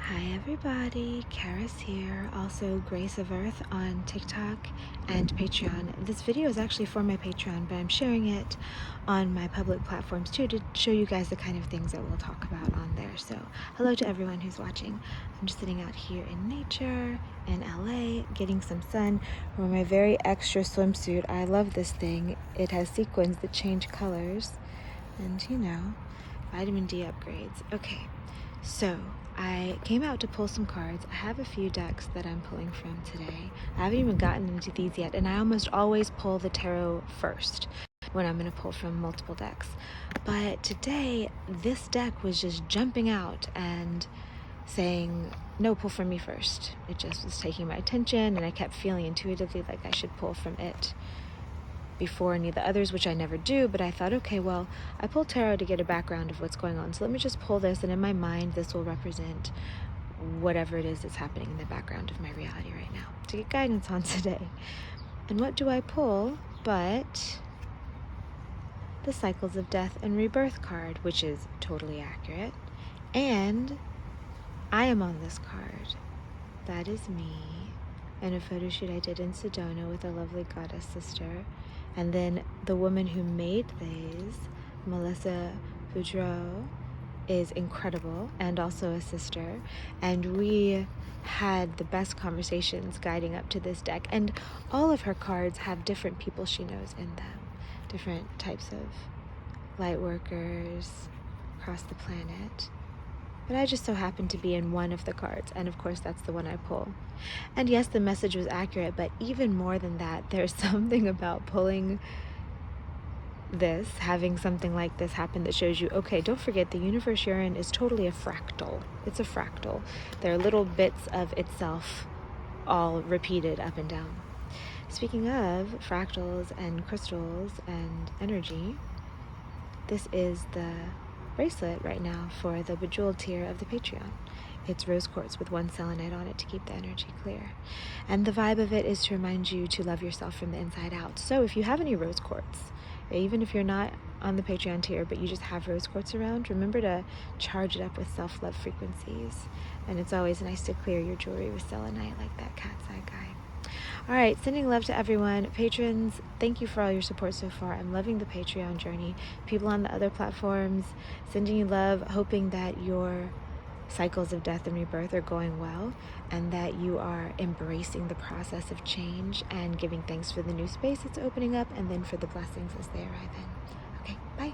Hi everybody, Charis here, also Grace of Earth on TikTok and Patreon. This video is actually for my Patreon, but I'm sharing it on my public platforms too to show you guys the kind of things that we'll talk about on there. So hello to everyone who's watching. I'm just sitting out here in nature in LA, getting some sun. Wearing my very extra swimsuit. I love this thing. It has sequins that change colors and vitamin D upgrades. Okay. So I came out to pull some cards. I have a few decks that I'm pulling from today. I haven't even gotten into these yet, and I almost always pull the tarot first when I'm going to pull from multiple decks. But today, this deck was just jumping out and saying, no, pull from me first. It just was taking my attention, and I kept feeling intuitively like I should pull from it before any of the others, which I never do, but I thought, okay, well, I pulled tarot to get a background of what's going on, so let me just pull this, and in my mind this will represent whatever it is that's happening in the background of my reality right now to get guidance on today. And what do I pull but the Cycles of Death and Rebirth card, which is totally accurate, and I am on this card. That is me in a photo shoot I did in Sedona with a lovely goddess sister. And then the woman who made these, Melissa Boudreau, is incredible and also a sister. And we had the best conversations guiding up to this deck. And all of her cards have different people she knows in them, different types of light workers across the planet. But I just so happened to be in one of the cards, and of course that's the one I pull. And yes, the message was accurate, but even more than that, there's something about pulling this, having something like this happen that shows you, okay, don't forget the universe you're in is totally a fractal. It's a fractal. There are little bits of itself all repeated up and down. Speaking of fractals and crystals and energy, this is the bracelet right now for the bejeweled tier of the Patreon. It's rose quartz with one selenite on it to keep the energy clear. And the vibe of it is to remind you to love yourself from the inside out. So if you have any rose quartz, even if you're not on the Patreon tier, but you just have rose quartz around, remember to charge it up with self-love frequencies. And it's always nice to clear your jewelry with selenite like that cat's eye guy. All right, sending love to everyone. Patrons, thank you for all your support so far. I'm loving the Patreon journey. People on the other platforms, sending you love, hoping that your cycles of death and rebirth are going well and that you are embracing the process of change and giving thanks for the new space it's opening up and then for the blessings as they arrive in. Okay, bye.